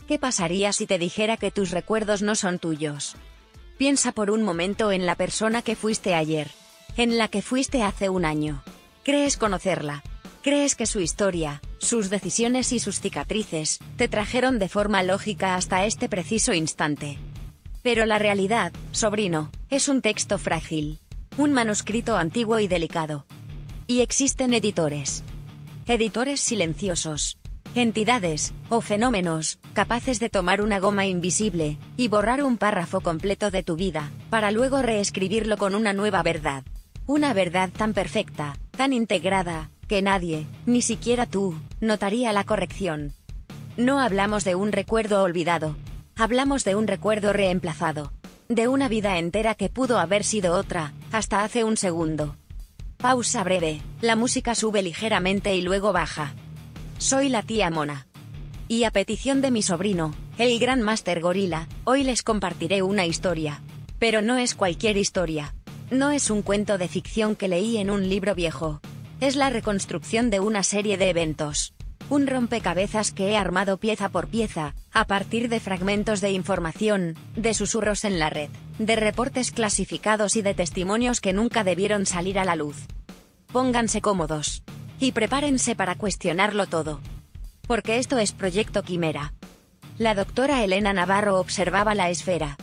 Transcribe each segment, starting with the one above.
¿Qué pasaría si te dijera que tus recuerdos no son tuyos? Piensa por un momento en la persona que fuiste ayer, en la que fuiste hace un año. ¿Crees conocerla? ¿Crees que su historia, sus decisiones y sus cicatrices, te trajeron de forma lógica hasta este preciso instante? Pero la realidad, sobrino, es un texto frágil, un manuscrito antiguo y delicado. Y existen editores silenciosos, entidades, o fenómenos, capaces de tomar una goma invisible, y borrar un párrafo completo de tu vida, para luego reescribirlo con una nueva verdad. Una verdad tan perfecta, tan integrada, que nadie, ni siquiera tú, notaría la corrección. No hablamos de un recuerdo olvidado. Hablamos de un recuerdo reemplazado. De una vida entera que pudo haber sido otra, hasta hace un segundo. Pausa breve, la música sube ligeramente y luego baja. Soy la tía Mona. Y a petición de mi sobrino, el gran Máster Gorila, hoy les compartiré una historia. Pero no es cualquier historia. No es un cuento de ficción que leí en un libro viejo. Es la reconstrucción de una serie de eventos. Un rompecabezas que he armado pieza por pieza, a partir de fragmentos de información, de susurros en la red, de reportes clasificados y de testimonios que nunca debieron salir a la luz. Pónganse cómodos. Y prepárense para cuestionarlo todo. Porque esto es Proyecto Quimera. La doctora Elena Navarro observaba la esfera.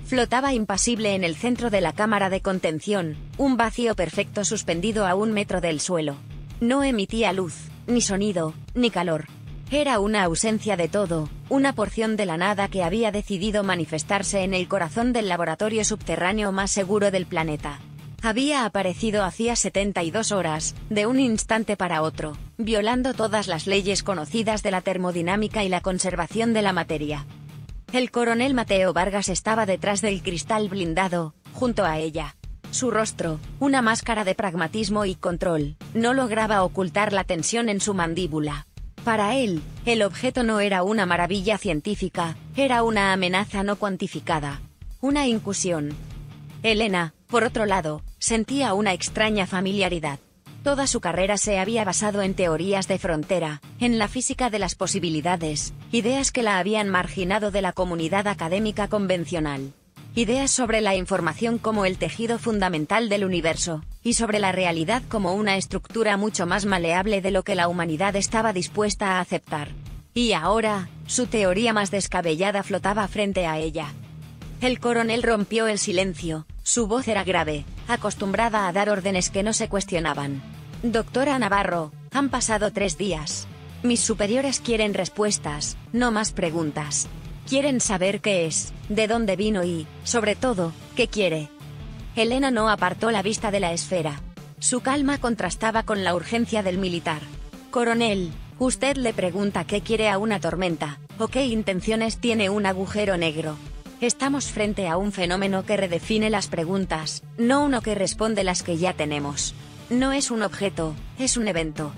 Flotaba impasible en el centro de la cámara de contención, un vacío perfecto suspendido a 1 metro del suelo. No emitía luz, ni sonido, ni calor. Era una ausencia de todo, una porción de la nada que había decidido manifestarse en el corazón del laboratorio subterráneo más seguro del planeta. Había aparecido hacía 72 horas, de un instante para otro, violando todas las leyes conocidas de la termodinámica y la conservación de la materia. El coronel Mateo Vargas estaba detrás del cristal blindado, junto a ella. Su rostro, una máscara de pragmatismo y control, no lograba ocultar la tensión en su mandíbula. Para él, el objeto no era una maravilla científica, era una amenaza no cuantificada. Una incursión. Elena, por otro lado, sentía una extraña familiaridad. Toda su carrera se había basado en teorías de frontera, en la física de las posibilidades, ideas que la habían marginado de la comunidad académica convencional. Ideas sobre la información como el tejido fundamental del universo, y sobre la realidad como una estructura mucho más maleable de lo que la humanidad estaba dispuesta a aceptar. Y ahora, su teoría más descabellada flotaba frente a ella. El coronel rompió el silencio, su voz era grave, acostumbrada a dar órdenes que no se cuestionaban. Doctora Navarro, han pasado 3 días. Mis superiores quieren respuestas, no más preguntas. Quieren saber qué es, de dónde vino y, sobre todo, qué quiere. Elena no apartó la vista de la esfera. Su calma contrastaba con la urgencia del militar. Coronel, usted le pregunta qué quiere a una tormenta, o qué intenciones tiene un agujero negro. Estamos frente a un fenómeno que redefine las preguntas, no uno que responde las que ya tenemos. No es un objeto, es un evento.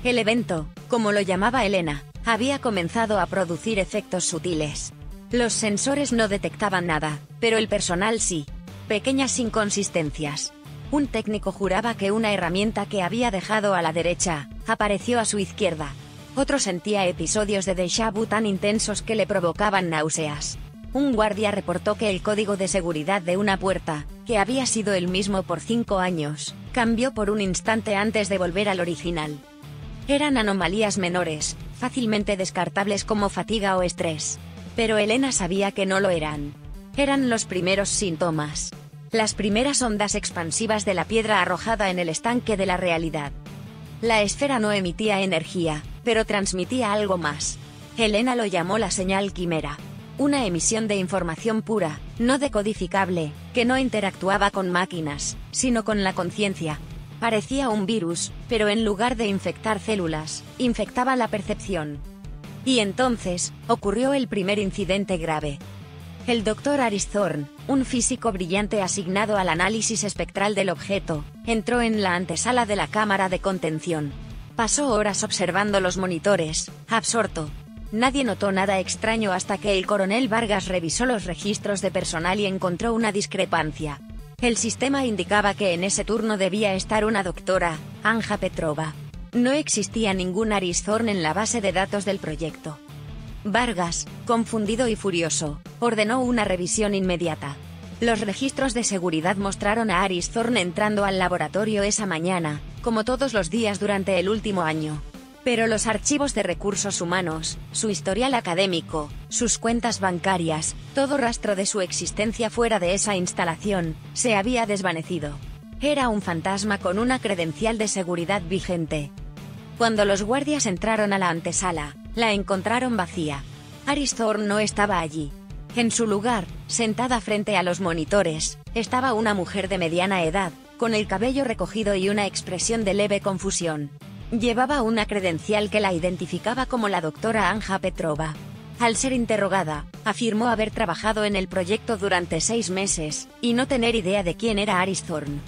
El evento, como lo llamaba Elena, había comenzado a producir efectos sutiles. Los sensores no detectaban nada, pero el personal sí. Pequeñas inconsistencias. Un técnico juraba que una herramienta que había dejado a la derecha, apareció a su izquierda. Otro sentía episodios de déjà vu tan intensos que le provocaban náuseas. Un guardia reportó que el código de seguridad de una puerta, que había sido el mismo por 5 años, cambió por un instante antes de volver al original. Eran anomalías menores, fácilmente descartables como fatiga o estrés. Pero Elena sabía que no lo eran. Eran los primeros síntomas. Las primeras ondas expansivas de la piedra arrojada en el estanque de la realidad. La esfera no emitía energía, pero transmitía algo más. Elena lo llamó la señal quimera. Una emisión de información pura, no decodificable, que no interactuaba con máquinas, sino con la conciencia. Parecía un virus, pero en lugar de infectar células, infectaba la percepción. Y entonces, ocurrió el primer incidente grave. El Dr. Aristhorn, un físico brillante asignado al análisis espectral del objeto, entró en la antesala de la cámara de contención. Pasó horas observando los monitores, absorto. Nadie notó nada extraño hasta que el coronel Vargas revisó los registros de personal y encontró una discrepancia. El sistema indicaba que en ese turno debía estar una doctora, Anja Petrova. No existía ningún Aristhorn en la base de datos del proyecto. Vargas, confundido y furioso, ordenó una revisión inmediata. Los registros de seguridad mostraron a Aris Thorne entrando al laboratorio esa mañana, como todos los días durante el último año. Pero los archivos de recursos humanos, su historial académico, sus cuentas bancarias, todo rastro de su existencia fuera de esa instalación, se había desvanecido. Era un fantasma con una credencial de seguridad vigente. Cuando los guardias entraron a la antesala, la encontraron vacía. Aris Thorne no estaba allí. En su lugar, sentada frente a los monitores, estaba una mujer de mediana edad, con el cabello recogido y una expresión de leve confusión. Llevaba una credencial que la identificaba como la doctora Anja Petrova. Al ser interrogada, afirmó haber trabajado en el proyecto durante 6 meses, y no tener idea de quién era Aris Thorne.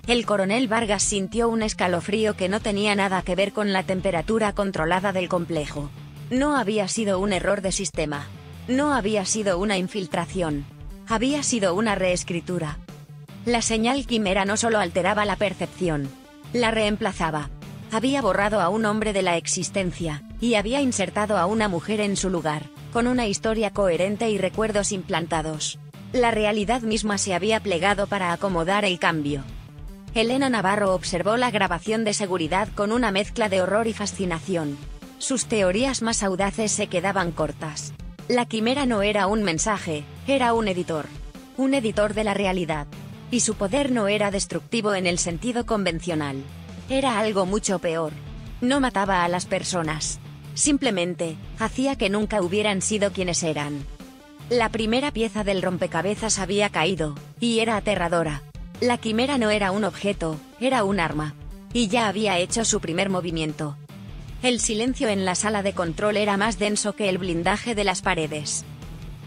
El coronel Vargas sintió un escalofrío que no tenía nada que ver con la temperatura controlada del complejo. No había sido un error de sistema. No había sido una infiltración. Había sido una reescritura. La señal quimera no solo alteraba la percepción, la reemplazaba. Había borrado a un hombre de la existencia, y había insertado a una mujer en su lugar, con una historia coherente y recuerdos implantados. La realidad misma se había plegado para acomodar el cambio. Elena Navarro observó la grabación de seguridad con una mezcla de horror y fascinación. Sus teorías más audaces se quedaban cortas. La quimera no era un mensaje, era un editor de la realidad. Y su poder no era destructivo en el sentido convencional. Era algo mucho peor. No mataba a las personas. Simplemente, hacía que nunca hubieran sido quienes eran. La primera pieza del rompecabezas había caído, y era aterradora. La quimera no era un objeto, era un arma. Y ya había hecho su primer movimiento. El silencio en la sala de control era más denso que el blindaje de las paredes.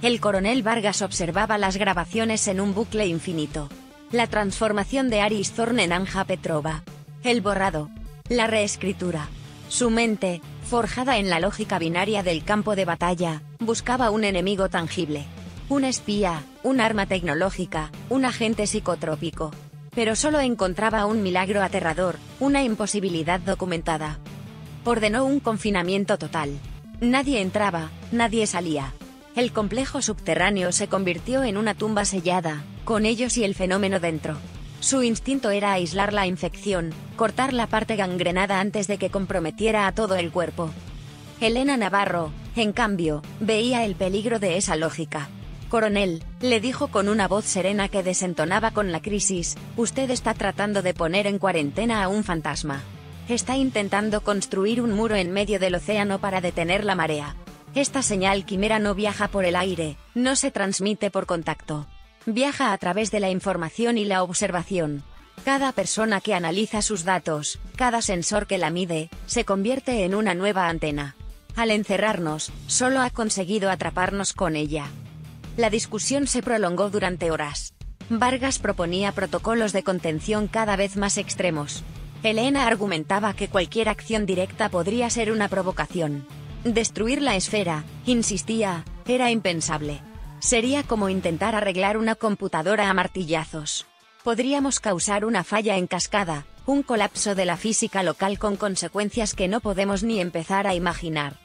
El coronel Vargas observaba las grabaciones en un bucle infinito. La transformación de Aris Thorne en Anja Petrova. El borrado. La reescritura. Su mente, forjada en la lógica binaria del campo de batalla, buscaba un enemigo tangible. Un espía, un arma tecnológica, un agente psicotrópico. Pero solo encontraba un milagro aterrador, una imposibilidad documentada. Ordenó un confinamiento total. Nadie entraba, nadie salía. El complejo subterráneo se convirtió en una tumba sellada, con ellos y el fenómeno dentro. Su instinto era aislar la infección, cortar la parte gangrenada antes de que comprometiera a todo el cuerpo. Elena Navarro, en cambio, veía el peligro de esa lógica. «Coronel», le dijo con una voz serena que desentonaba con la crisis, «usted está tratando de poner en cuarentena a un fantasma. Está intentando construir un muro en medio del océano para detener la marea. Esta señal quimera no viaja por el aire, no se transmite por contacto. Viaja a través de la información y la observación. Cada persona que analiza sus datos, cada sensor que la mide, se convierte en una nueva antena. Al encerrarnos, solo ha conseguido atraparnos con ella». La discusión se prolongó durante horas. Vargas proponía protocolos de contención cada vez más extremos. Elena argumentaba que cualquier acción directa podría ser una provocación. Destruir la esfera, insistía, era impensable. Sería como intentar arreglar una computadora a martillazos. Podríamos causar una falla en cascada, un colapso de la física local con consecuencias que no podemos ni empezar a imaginar.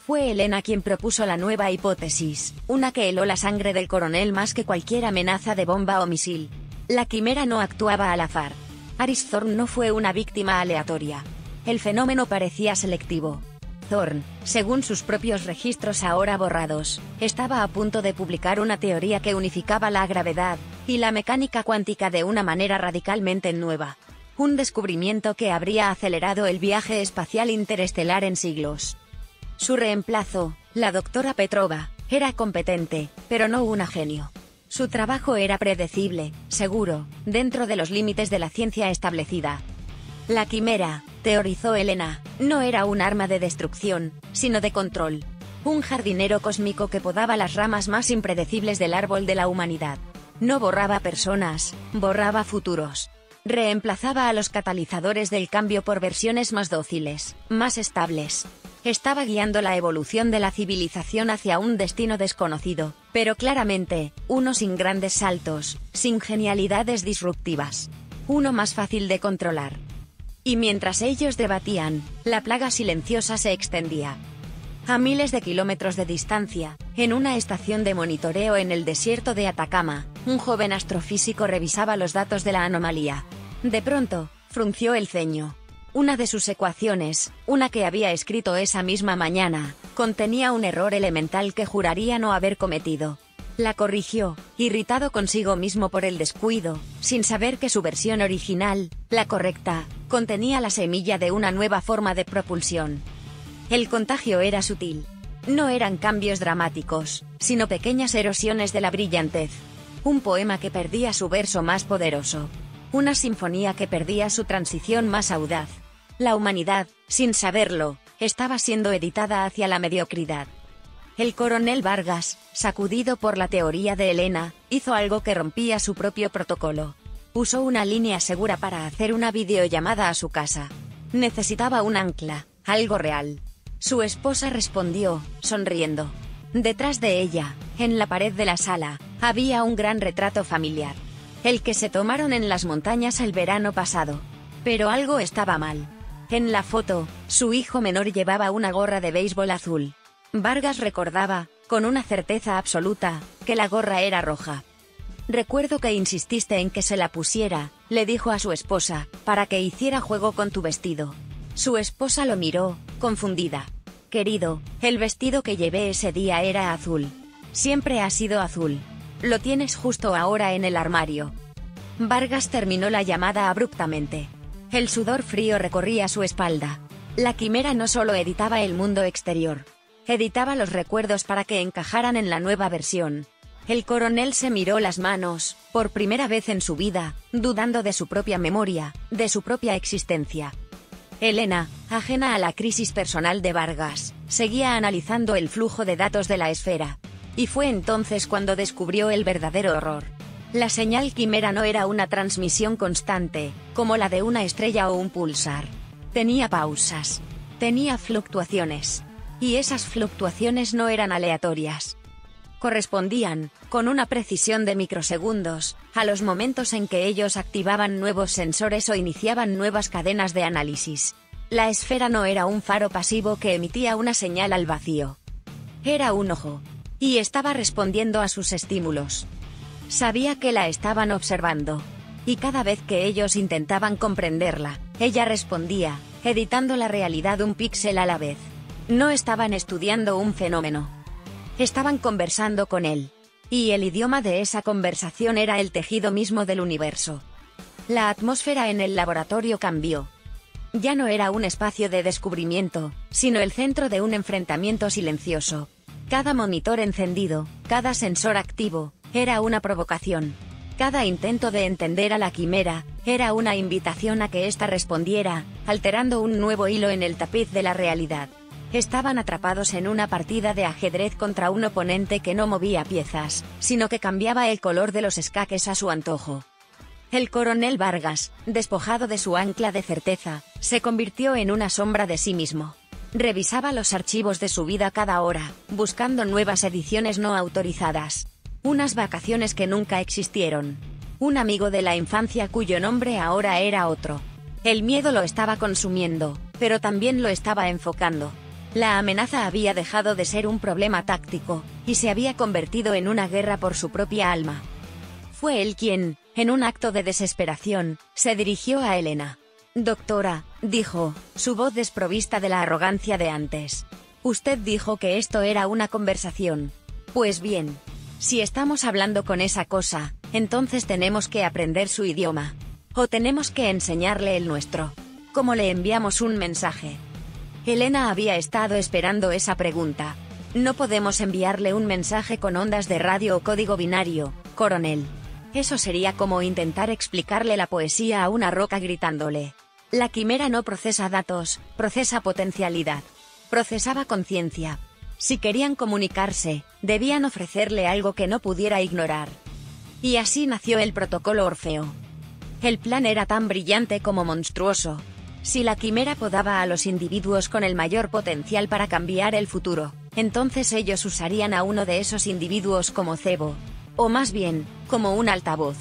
Fue Elena quien propuso la nueva hipótesis, una que heló la sangre del coronel más que cualquier amenaza de bomba o misil. La quimera no actuaba al azar. Aris Thorne no fue una víctima aleatoria. El fenómeno parecía selectivo. Thorne, según sus propios registros ahora borrados, estaba a punto de publicar una teoría que unificaba la gravedad y la mecánica cuántica de una manera radicalmente nueva. Un descubrimiento que habría acelerado el viaje espacial interestelar en siglos. Su reemplazo, la doctora Petrova, era competente, pero no un genio. Su trabajo era predecible, seguro, dentro de los límites de la ciencia establecida. La quimera, teorizó Elena, no era un arma de destrucción, sino de control. Un jardinero cósmico que podaba las ramas más impredecibles del árbol de la humanidad. No borraba personas, borraba futuros. Reemplazaba a los catalizadores del cambio por versiones más dóciles, más estables. Estaba guiando la evolución de la civilización hacia un destino desconocido, pero claramente, uno sin grandes saltos, sin genialidades disruptivas. Uno más fácil de controlar. Y mientras ellos debatían, la plaga silenciosa se extendía. A miles de kilómetros de distancia, en una estación de monitoreo en el desierto de Atacama, un joven astrofísico revisaba los datos de la anomalía. De pronto, frunció el ceño. Una de sus ecuaciones, una que había escrito esa misma mañana, contenía un error elemental que juraría no haber cometido. La corrigió, irritado consigo mismo por el descuido, sin saber que su versión original, la correcta, contenía la semilla de una nueva forma de propulsión. El contagio era sutil. No eran cambios dramáticos, sino pequeñas erosiones de la brillantez. Un poema que perdía su verso más poderoso. Una sinfonía que perdía su transición más audaz. La humanidad, sin saberlo, estaba siendo editada hacia la mediocridad. El coronel Vargas, sacudido por la teoría de Elena, hizo algo que rompía su propio protocolo. Usó una línea segura para hacer una videollamada a su casa. Necesitaba un ancla, algo real. Su esposa respondió, sonriendo. Detrás de ella, en la pared de la sala, había un gran retrato familiar. El que se tomaron en las montañas el verano pasado. Pero algo estaba mal. En la foto, su hijo menor llevaba una gorra de béisbol azul. Vargas recordaba, con una certeza absoluta, que la gorra era roja. Recuerdo que insististe en que se la pusiera, le dijo a su esposa, para que hiciera juego con tu vestido. Su esposa lo miró, confundida. Querido, el vestido que llevé ese día era azul. Siempre ha sido azul. Lo tienes justo ahora en el armario. Vargas terminó la llamada abruptamente. El sudor frío recorría su espalda. La quimera no solo editaba el mundo exterior. Editaba los recuerdos para que encajaran en la nueva versión. El coronel se miró las manos, por primera vez en su vida, dudando de su propia memoria, de su propia existencia. Elena, ajena a la crisis personal de Vargas, seguía analizando el flujo de datos de la esfera. Y fue entonces cuando descubrió el verdadero horror. La señal quimera no era una transmisión constante, como la de una estrella o un pulsar. Tenía pausas. Tenía fluctuaciones. Y esas fluctuaciones no eran aleatorias. Correspondían, con una precisión de microsegundos, a los momentos en que ellos activaban nuevos sensores o iniciaban nuevas cadenas de análisis. La esfera no era un faro pasivo que emitía una señal al vacío. Era un ojo. Y estaba respondiendo a sus estímulos. Sabía que la estaban observando. Y cada vez que ellos intentaban comprenderla, ella respondía, editando la realidad un píxel a la vez. No estaban estudiando un fenómeno. Estaban conversando con él. Y el idioma de esa conversación era el tejido mismo del universo. La atmósfera en el laboratorio cambió. Ya no era un espacio de descubrimiento, sino el centro de un enfrentamiento silencioso. Cada monitor encendido, cada sensor activo, era una provocación. Cada intento de entender a la quimera, era una invitación a que ésta respondiera, alterando un nuevo hilo en el tapiz de la realidad. Estaban atrapados en una partida de ajedrez contra un oponente que no movía piezas, sino que cambiaba el color de los escaques a su antojo. El coronel Vargas, despojado de su ancla de certeza, se convirtió en una sombra de sí mismo. Revisaba los archivos de su vida cada hora, buscando nuevas ediciones no autorizadas. Unas vacaciones que nunca existieron. Un amigo de la infancia cuyo nombre ahora era otro. El miedo lo estaba consumiendo, pero también lo estaba enfocando. La amenaza había dejado de ser un problema táctico, y se había convertido en una guerra por su propia alma. Fue él quien, en un acto de desesperación, se dirigió a Elena. «Doctora», dijo, su voz desprovista de la arrogancia de antes. «Usted dijo que esto era una conversación. Pues bien, si estamos hablando con esa cosa, entonces tenemos que aprender su idioma. O tenemos que enseñarle el nuestro. ¿Cómo le enviamos un mensaje?» Elena había estado esperando esa pregunta. «No podemos enviarle un mensaje con ondas de radio o código binario, coronel. Eso sería como intentar explicarle la poesía a una roca gritándole. La quimera no procesa datos, procesa potencialidad. Procesaba conciencia. Si querían comunicarse, debían ofrecerle algo que no pudiera ignorar. Y así nació el protocolo Orfeo. El plan era tan brillante como monstruoso. Si la quimera podaba a los individuos con el mayor potencial para cambiar el futuro, entonces ellos usarían a uno de esos individuos como cebo. O más bien, como un altavoz.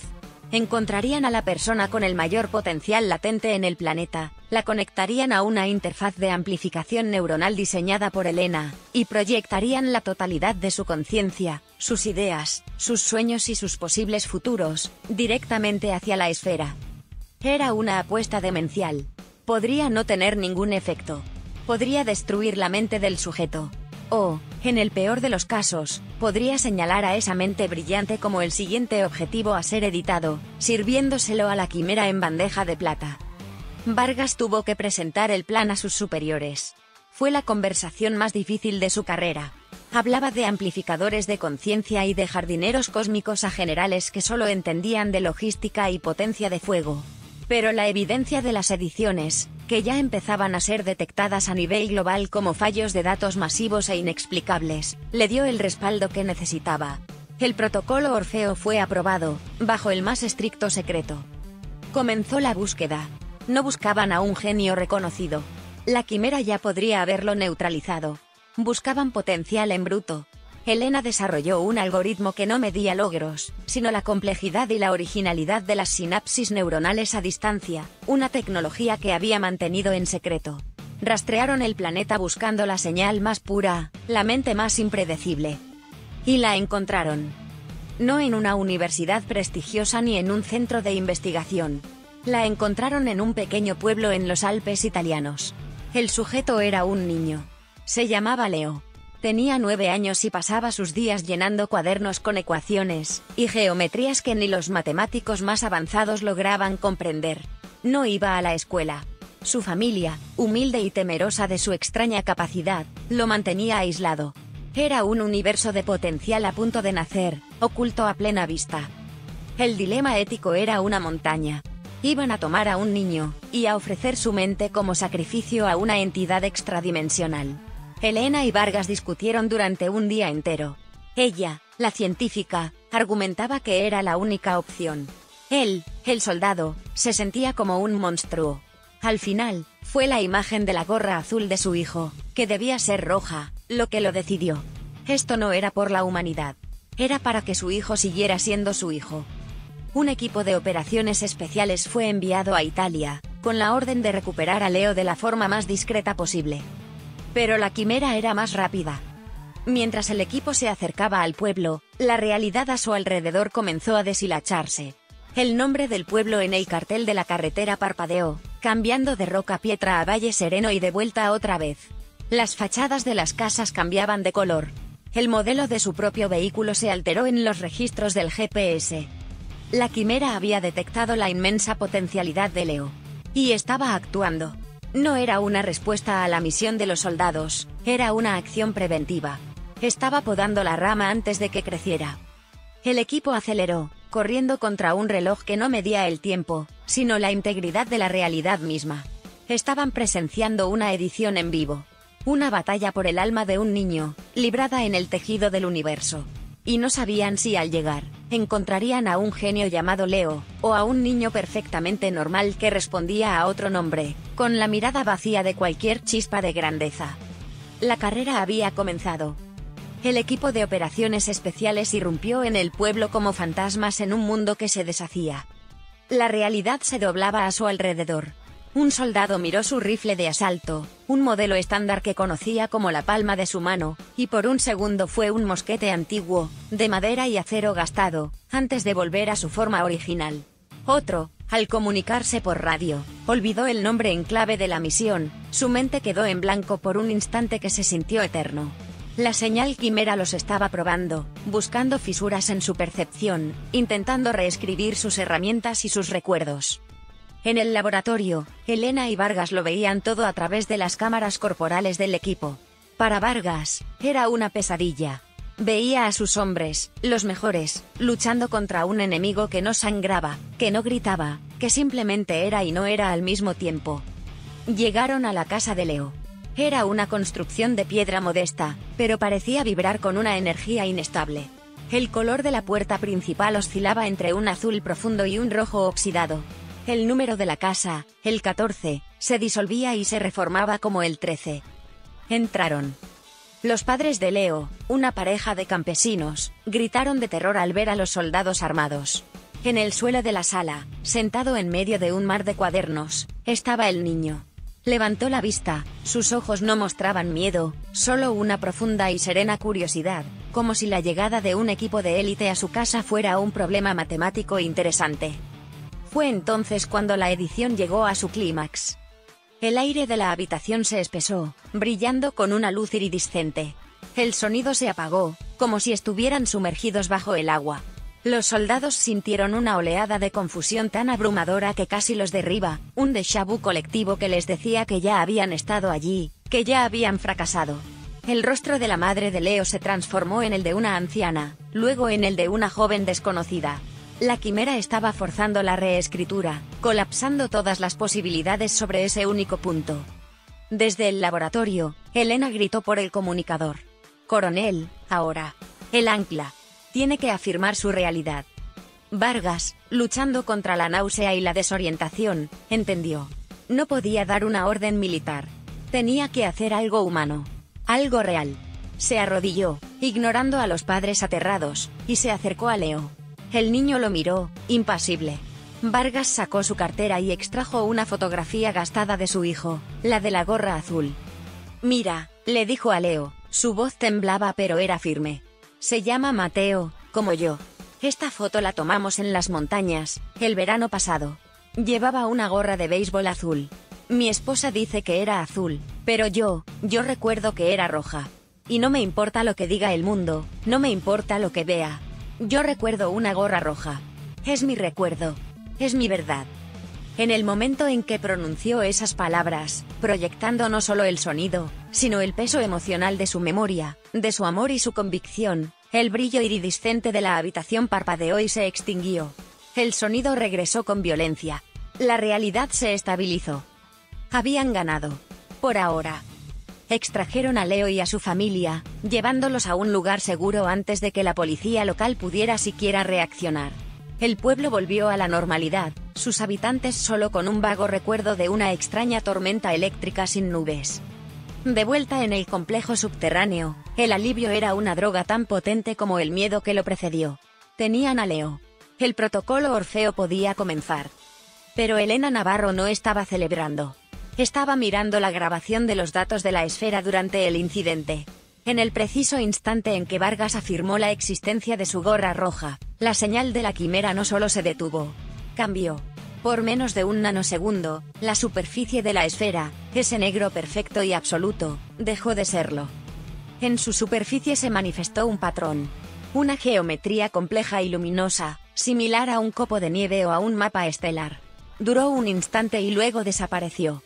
Encontrarían a la persona con el mayor potencial latente en el planeta, la conectarían a una interfaz de amplificación neuronal diseñada por Elena, y proyectarían la totalidad de su conciencia, sus ideas, sus sueños y sus posibles futuros, directamente hacia la esfera. Era una apuesta demencial. Podría no tener ningún efecto. Podría destruir la mente del sujeto. O, en el peor de los casos, podría señalar a esa mente brillante como el siguiente objetivo a ser editado, sirviéndoselo a la quimera en bandeja de plata. Vargas tuvo que presentar el plan a sus superiores. Fue la conversación más difícil de su carrera. Hablaba de amplificadores de conciencia y de jardineros cósmicos a generales que solo entendían de logística y potencia de fuego. Pero la evidencia de las ediciones, que ya empezaban a ser detectadas a nivel global como fallos de datos masivos e inexplicables, le dio el respaldo que necesitaba. El protocolo Orfeo fue aprobado, bajo el más estricto secreto. Comenzó la búsqueda. No buscaban a un genio reconocido. La quimera ya podría haberlo neutralizado. Buscaban potencial en bruto. Elena desarrolló un algoritmo que no medía logros, sino la complejidad y la originalidad de las sinapsis neuronales a distancia, una tecnología que había mantenido en secreto. Rastrearon el planeta buscando la señal más pura, la mente más impredecible. Y la encontraron. No en una universidad prestigiosa ni en un centro de investigación. La encontraron en un pequeño pueblo en los Alpes italianos. El sujeto era un niño. Se llamaba Leo. Tenía 9 años y pasaba sus días llenando cuadernos con ecuaciones y geometrías que ni los matemáticos más avanzados lograban comprender. No iba a la escuela. Su familia, humilde y temerosa de su extraña capacidad, lo mantenía aislado. Era un universo de potencial a punto de nacer, oculto a plena vista. El dilema ético era una montaña. Iban a tomar a un niño, y a ofrecer su mente como sacrificio a una entidad extradimensional. Elena y Vargas discutieron durante un día entero. Ella, la científica, argumentaba que era la única opción. Él, el soldado, se sentía como un monstruo. Al final, fue la imagen de la gorra azul de su hijo, que debía ser roja, lo que lo decidió. Esto no era por la humanidad. Era para que su hijo siguiera siendo su hijo. Un equipo de operaciones especiales fue enviado a Italia, con la orden de recuperar a Leo de la forma más discreta posible. Pero la quimera era más rápida. Mientras el equipo se acercaba al pueblo, la realidad a su alrededor comenzó a deshilacharse. El nombre del pueblo en el cartel de la carretera parpadeó, cambiando de Roca Pietra a Valle Sereno y de vuelta otra vez. Las fachadas de las casas cambiaban de color. El modelo de su propio vehículo se alteró en los registros del GPS. La quimera había detectado la inmensa potencialidad de Leo. Y estaba actuando. No era una respuesta a la misión de los soldados, era una acción preventiva. Estaba podando la rama antes de que creciera. El equipo aceleró, corriendo contra un reloj que no medía el tiempo, sino la integridad de la realidad misma. Estaban presenciando una edición en vivo. Una batalla por el alma de un niño, librada en el tejido del universo. Y no sabían si al llegar, encontrarían a un genio llamado Leo, o a un niño perfectamente normal que respondía a otro nombre, con la mirada vacía de cualquier chispa de grandeza. La carrera había comenzado. El equipo de operaciones especiales irrumpió en el pueblo como fantasmas en un mundo que se deshacía. La realidad se doblaba a su alrededor. Un soldado miró su rifle de asalto, un modelo estándar que conocía como la palma de su mano, y por un segundo fue un mosquete antiguo, de madera y acero gastado, antes de volver a su forma original. Otro, al comunicarse por radio, olvidó el nombre en clave de la misión, su mente quedó en blanco por un instante que se sintió eterno. La señal quimera los estaba probando, buscando fisuras en su percepción, intentando reescribir sus herramientas y sus recuerdos. En el laboratorio, Elena y Vargas lo veían todo a través de las cámaras corporales del equipo. Para Vargas, era una pesadilla. Veía a sus hombres, los mejores, luchando contra un enemigo que no sangraba, que no gritaba, que simplemente era y no era al mismo tiempo. Llegaron a la casa de Leo. Era una construcción de piedra modesta, pero parecía vibrar con una energía inestable. El color de la puerta principal oscilaba entre un azul profundo y un rojo oxidado. El número de la casa, el 14, se disolvía y se reformaba como el 13. Entraron. Los padres de Leo, una pareja de campesinos, gritaron de terror al ver a los soldados armados. En el suelo de la sala, sentado en medio de un mar de cuadernos, estaba el niño. Levantó la vista, sus ojos no mostraban miedo, solo una profunda y serena curiosidad, como si la llegada de un equipo de élite a su casa fuera un problema matemático interesante. Fue entonces cuando la edición llegó a su clímax. El aire de la habitación se espesó, brillando con una luz iridiscente. El sonido se apagó, como si estuvieran sumergidos bajo el agua. Los soldados sintieron una oleada de confusión tan abrumadora que casi los derriba, un déjà vu colectivo que les decía que ya habían estado allí, que ya habían fracasado. El rostro de la madre de Leo se transformó en el de una anciana, luego en el de una joven desconocida. La quimera estaba forzando la reescritura, colapsando todas las posibilidades sobre ese único punto. Desde el laboratorio, Elena gritó por el comunicador. «Coronel, ahora. El ancla. Tiene que afirmar su realidad». Vargas, luchando contra la náusea y la desorientación, entendió. No podía dar una orden militar. Tenía que hacer algo humano. Algo real. Se arrodilló, ignorando a los padres aterrados, y se acercó a Leo. El niño lo miró, impasible. Vargas sacó su cartera y extrajo una fotografía gastada de su hijo, la de la gorra azul. «Mira», le dijo a Leo, su voz temblaba pero era firme. «Se llama Mateo, como yo. Esta foto la tomamos en las montañas, el verano pasado. Llevaba una gorra de béisbol azul. Mi esposa dice que era azul, pero yo recuerdo que era roja. Y no me importa lo que diga el mundo, no me importa lo que vea. Yo recuerdo una gorra roja. Es mi recuerdo. Es mi verdad». En el momento en que pronunció esas palabras, proyectando no solo el sonido, sino el peso emocional de su memoria, de su amor y su convicción, el brillo iridiscente de la habitación parpadeó y se extinguió. El sonido regresó con violencia. La realidad se estabilizó. Habían ganado. Por ahora. Extrajeron a Leo y a su familia, llevándolos a un lugar seguro antes de que la policía local pudiera siquiera reaccionar. El pueblo volvió a la normalidad, sus habitantes solo con un vago recuerdo de una extraña tormenta eléctrica sin nubes. De vuelta en el complejo subterráneo, el alivio era una droga tan potente como el miedo que lo precedió. Tenían a Leo. El protocolo Orfeo podía comenzar. Pero Elena Navarro no estaba celebrando. Estaba mirando la grabación de los datos de la esfera durante el incidente. En el preciso instante en que Vargas afirmó la existencia de su gorra roja, la señal de la quimera no solo se detuvo. Cambió. Por menos de un nanosegundo, la superficie de la esfera, ese negro perfecto y absoluto, dejó de serlo. En su superficie se manifestó un patrón. Una geometría compleja y luminosa, similar a un copo de nieve o a un mapa estelar. Duró un instante y luego desapareció.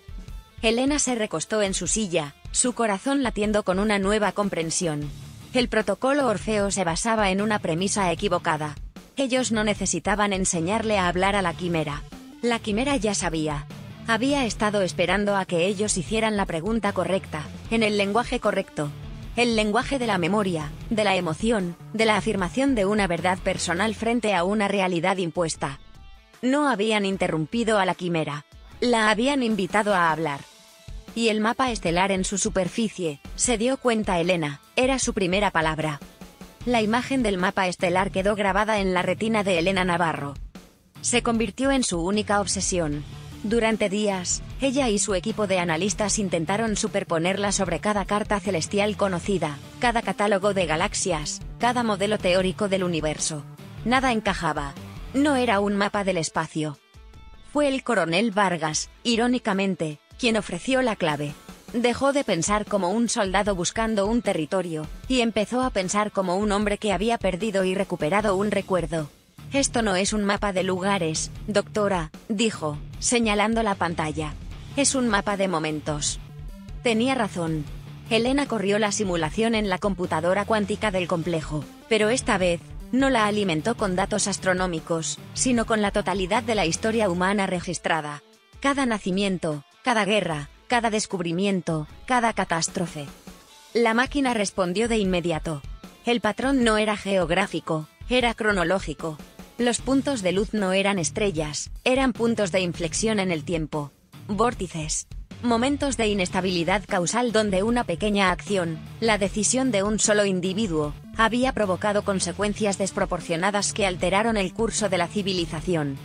Elena se recostó en su silla, su corazón latiendo con una nueva comprensión. El protocolo Orfeo se basaba en una premisa equivocada. Ellos no necesitaban enseñarle a hablar a la quimera. La quimera ya sabía. Había estado esperando a que ellos hicieran la pregunta correcta, en el lenguaje correcto. El lenguaje de la memoria, de la emoción, de la afirmación de una verdad personal frente a una realidad impuesta. No habían interrumpido a la quimera. La habían invitado a hablar. Y el mapa estelar en su superficie, se dio cuenta Elena, era su primera palabra. La imagen del mapa estelar quedó grabada en la retina de Elena Navarro. Se convirtió en su única obsesión. Durante días, ella y su equipo de analistas intentaron superponerla sobre cada carta celestial conocida, cada catálogo de galaxias, cada modelo teórico del universo. Nada encajaba. No era un mapa del espacio. Fue el coronel Vargas, irónicamente, quien ofreció la clave. Dejó de pensar como un soldado buscando un territorio, y empezó a pensar como un hombre que había perdido y recuperado un recuerdo. «Esto no es un mapa de lugares, doctora», dijo, señalando la pantalla. «Es un mapa de momentos». Tenía razón. Elena corrió la simulación en la computadora cuántica del complejo, pero esta vez, no la alimentó con datos astronómicos, sino con la totalidad de la historia humana registrada. Cada nacimiento, cada guerra, cada descubrimiento, cada catástrofe. La máquina respondió de inmediato. El patrón no era geográfico, era cronológico. Los puntos de luz no eran estrellas, eran puntos de inflexión en el tiempo. Vórtices. Momentos de inestabilidad causal donde una pequeña acción, la decisión de un solo individuo, había provocado consecuencias desproporcionadas que alteraron el curso de la civilización.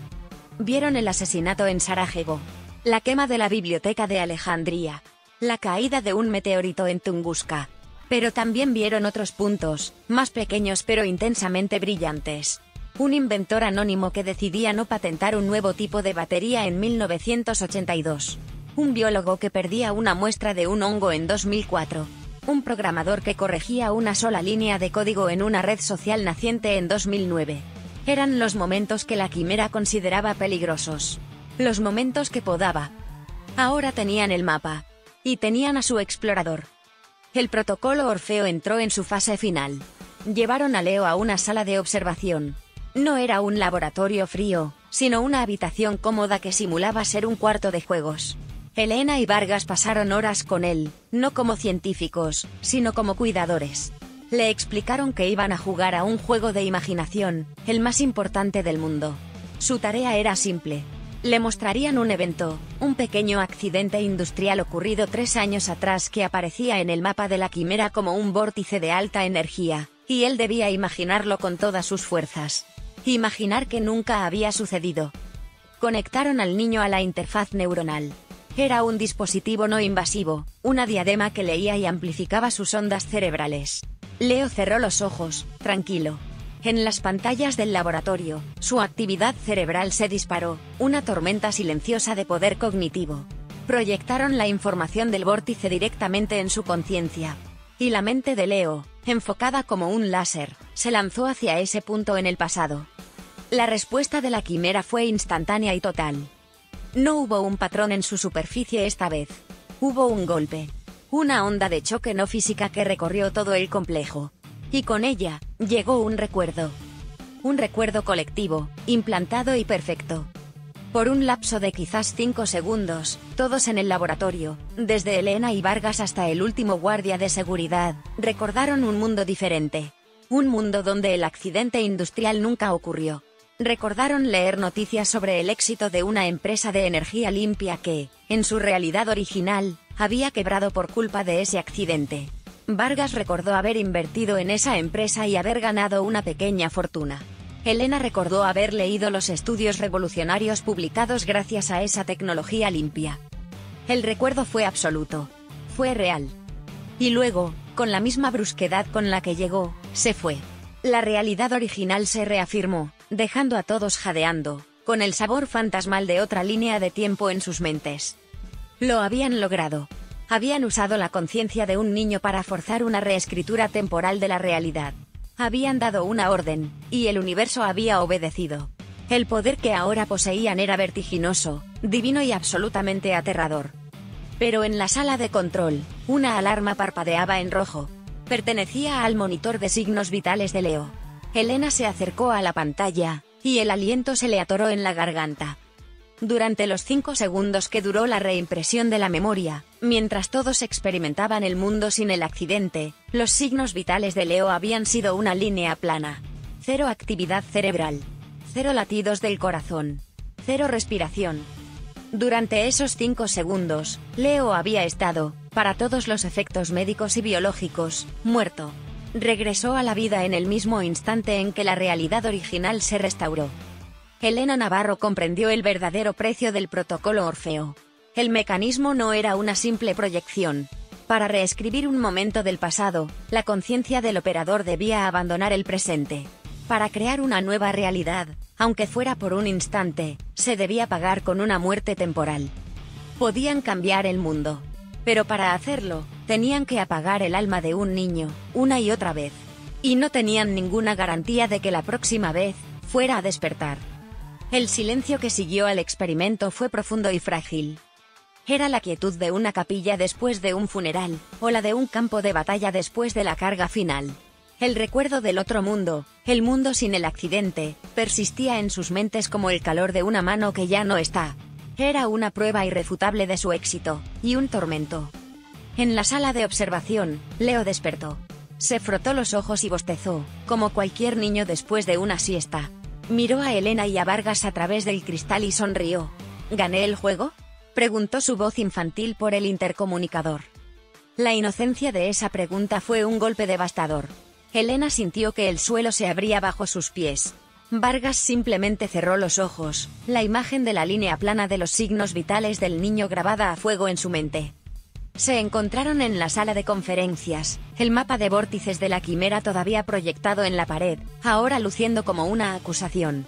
Vieron el asesinato en Sarajevo, la quema de la biblioteca de Alejandría, la caída de un meteorito en Tunguska. Pero también vieron otros puntos, más pequeños pero intensamente brillantes. Un inventor anónimo que decidía no patentar un nuevo tipo de batería en 1982. Un biólogo que perdía una muestra de un hongo en 2004. Un programador que corregía una sola línea de código en una red social naciente en 2009. Eran los momentos que la quimera consideraba peligrosos. Los momentos que podaba. Ahora tenían el mapa. Y tenían a su explorador. El protocolo Orfeo entró en su fase final. Llevaron a Leo a una sala de observación. No era un laboratorio frío, sino una habitación cómoda que simulaba ser un cuarto de juegos. Elena y Vargas pasaron horas con él, no como científicos, sino como cuidadores. Le explicaron que iban a jugar a un juego de imaginación, el más importante del mundo. Su tarea era simple. Le mostrarían un evento, un pequeño accidente industrial ocurrido 3 años atrás que aparecía en el mapa de la quimera como un vórtice de alta energía, y él debía imaginarlo con todas sus fuerzas. Imaginar que nunca había sucedido. Conectaron al niño a la interfaz neuronal. Era un dispositivo no invasivo, una diadema que leía y amplificaba sus ondas cerebrales. Leo cerró los ojos, tranquilo. En las pantallas del laboratorio, su actividad cerebral se disparó, una tormenta silenciosa de poder cognitivo. Proyectaron la información del vórtice directamente en su conciencia. Y la mente de Leo, enfocada como un láser, se lanzó hacia ese punto en el pasado. La respuesta de la quimera fue instantánea y total. No hubo un patrón en su superficie esta vez. Hubo un golpe. Una onda de choque no física que recorrió todo el complejo. Y con ella, llegó un recuerdo. Un recuerdo colectivo, implantado y perfecto. Por un lapso de quizás 5 segundos, todos en el laboratorio, desde Elena y Vargas hasta el último guardia de seguridad, recordaron un mundo diferente. Un mundo donde el accidente industrial nunca ocurrió. Recordaron leer noticias sobre el éxito de una empresa de energía limpia que, en su realidad original, había quebrado por culpa de ese accidente. Vargas recordó haber invertido en esa empresa y haber ganado una pequeña fortuna. Elena recordó haber leído los estudios revolucionarios publicados gracias a esa tecnología limpia. El recuerdo fue absoluto. Fue real. Y luego, con la misma brusquedad con la que llegó, se fue. La realidad original se reafirmó, dejando a todos jadeando, con el sabor fantasmal de otra línea de tiempo en sus mentes. Lo habían logrado. Habían usado la conciencia de un niño para forzar una reescritura temporal de la realidad. Habían dado una orden, y el universo había obedecido. El poder que ahora poseían era vertiginoso, divino y absolutamente aterrador. Pero en la sala de control, una alarma parpadeaba en rojo. Pertenecía al monitor de signos vitales de Leo. Elena se acercó a la pantalla, y el aliento se le atoró en la garganta. Durante los 5 segundos que duró la reimpresión de la memoria, mientras todos experimentaban el mundo sin el accidente, los signos vitales de Leo habían sido una línea plana. 0 actividad cerebral. 0 latidos del corazón. 0 respiración. Durante esos 5 segundos, Leo había estado, para todos los efectos médicos y biológicos, muerto. Regresó a la vida en el mismo instante en que la realidad original se restauró. Elena Navarro comprendió el verdadero precio del protocolo Orfeo. El mecanismo no era una simple proyección. Para reescribir un momento del pasado, la conciencia del operador debía abandonar el presente. Para crear una nueva realidad, aunque fuera por un instante, se debía pagar con una muerte temporal. Podían cambiar el mundo. Pero para hacerlo, tenían que apagar el alma de un niño, una y otra vez. Y no tenían ninguna garantía de que la próxima vez, fuera a despertar. El silencio que siguió al experimento fue profundo y frágil. Era la quietud de una capilla después de un funeral, o la de un campo de batalla después de la carga final. El recuerdo del otro mundo, el mundo sin el accidente, persistía en sus mentes como el calor de una mano que ya no está. Era una prueba irrefutable de su éxito, y un tormento. En la sala de observación, Leo despertó. Se frotó los ojos y bostezó, como cualquier niño después de una siesta. Miró a Elena y a Vargas a través del cristal y sonrió. ¿Gané el juego? Preguntó su voz infantil por el intercomunicador. La inocencia de esa pregunta fue un golpe devastador. Elena sintió que el suelo se abría bajo sus pies. Vargas simplemente cerró los ojos, la imagen de la línea plana de los signos vitales del niño grabada a fuego en su mente. Se encontraron en la sala de conferencias, el mapa de vórtices de la quimera todavía proyectado en la pared, ahora luciendo como una acusación.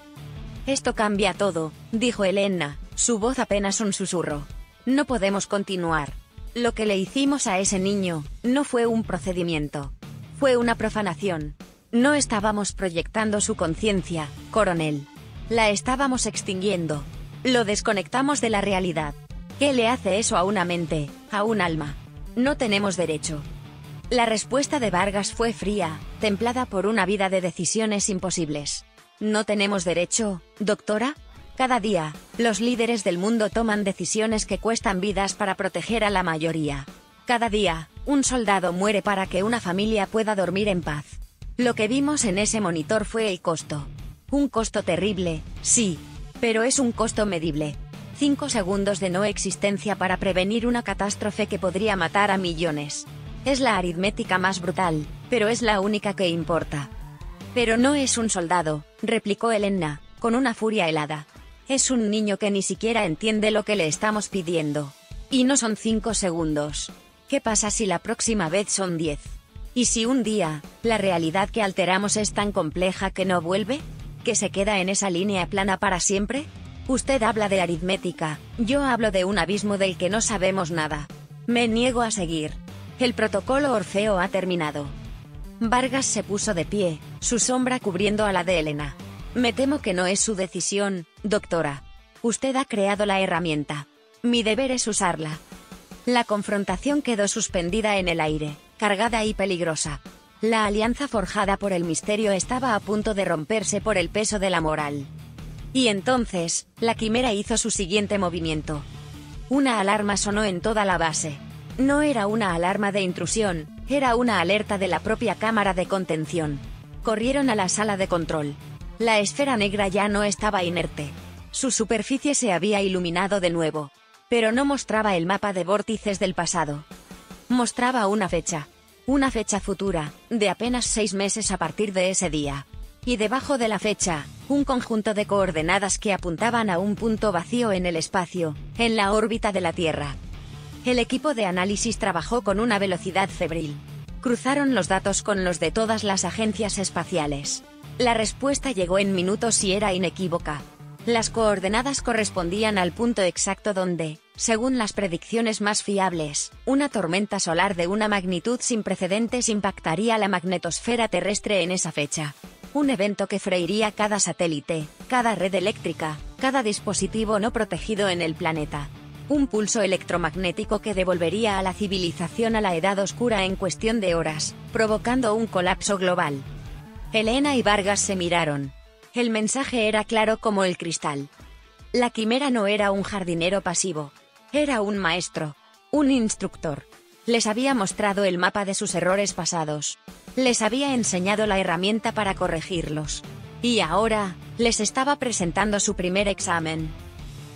«Esto cambia todo», dijo Elena, su voz apenas un susurro. «No podemos continuar. Lo que le hicimos a ese niño no fue un procedimiento. Fue una profanación. No estábamos proyectando su conciencia, coronel. La estábamos extinguiendo. Lo desconectamos de la realidad. ¿Qué le hace eso a una mente, a un alma? No tenemos derecho». La respuesta de Vargas fue fría, templada por una vida de decisiones imposibles. ¿No tenemos derecho, doctora? Cada día, los líderes del mundo toman decisiones que cuestan vidas para proteger a la mayoría. Cada día, un soldado muere para que una familia pueda dormir en paz. Lo que vimos en ese monitor fue el costo. Un costo terrible, sí, pero es un costo medible. 5 segundos de no existencia para prevenir una catástrofe que podría matar a millones. Es la aritmética más brutal, pero es la única que importa. «Pero no es un soldado», replicó Elena, con una furia helada. «Es un niño que ni siquiera entiende lo que le estamos pidiendo. Y no son 5 segundos. ¿Qué pasa si la próxima vez son 10? ¿Y si un día, la realidad que alteramos es tan compleja que no vuelve? ¿Que se queda en esa línea plana para siempre? Usted habla de aritmética, yo hablo de un abismo del que no sabemos nada. Me niego a seguir. El protocolo Orfeo ha terminado». Vargas se puso de pie, su sombra cubriendo a la de Elena. «Me temo que no es su decisión, doctora. Usted ha creado la herramienta. Mi deber es usarla». La confrontación quedó suspendida en el aire, cargada y peligrosa. La alianza forjada por el misterio estaba a punto de romperse por el peso de la moral. Y entonces, la quimera hizo su siguiente movimiento. Una alarma sonó en toda la base. No era una alarma de intrusión, era una alerta de la propia cámara de contención. Corrieron a la sala de control. La esfera negra ya no estaba inerte. Su superficie se había iluminado de nuevo. Pero no mostraba el mapa de vórtices del pasado. Mostraba una fecha futura, de apenas 6 meses a partir de ese día. Y debajo de la fecha, un conjunto de coordenadas que apuntaban a un punto vacío en el espacio, en la órbita de la Tierra. El equipo de análisis trabajó con una velocidad febril. Cruzaron los datos con los de todas las agencias espaciales. La respuesta llegó en minutos y era inequívoca. Las coordenadas correspondían al punto exacto donde, según las predicciones más fiables, una tormenta solar de una magnitud sin precedentes impactaría la magnetosfera terrestre en esa fecha. Un evento que freiría cada satélite, cada red eléctrica, cada dispositivo no protegido en el planeta. Un pulso electromagnético que devolvería a la civilización a la edad oscura en cuestión de horas, provocando un colapso global. Elena y Vargas se miraron. El mensaje era claro como el cristal. La quimera no era un jardinero pasivo. Era un maestro, un instructor. Les había mostrado el mapa de sus errores pasados. Les había enseñado la herramienta para corregirlos. Y ahora, les estaba presentando su primer examen.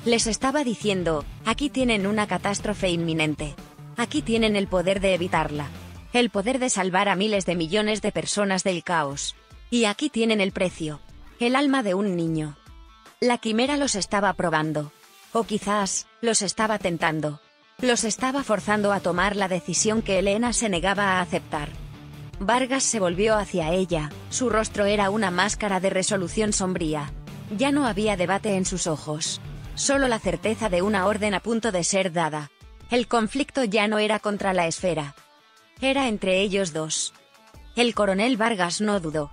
Les estaba diciendo, aquí tienen una catástrofe inminente. Aquí tienen el poder de evitarla. El poder de salvar a miles de millones de personas del caos. Y aquí tienen el precio. El alma de un niño. La quimera los estaba probando. O quizás, los estaba tentando. Los estaba forzando a tomar la decisión que Elena se negaba a aceptar. Vargas se volvió hacia ella, su rostro era una máscara de resolución sombría. Ya no había debate en sus ojos. Solo la certeza de una orden a punto de ser dada. El conflicto ya no era contra la esfera. Era entre ellos dos. El coronel Vargas no dudó.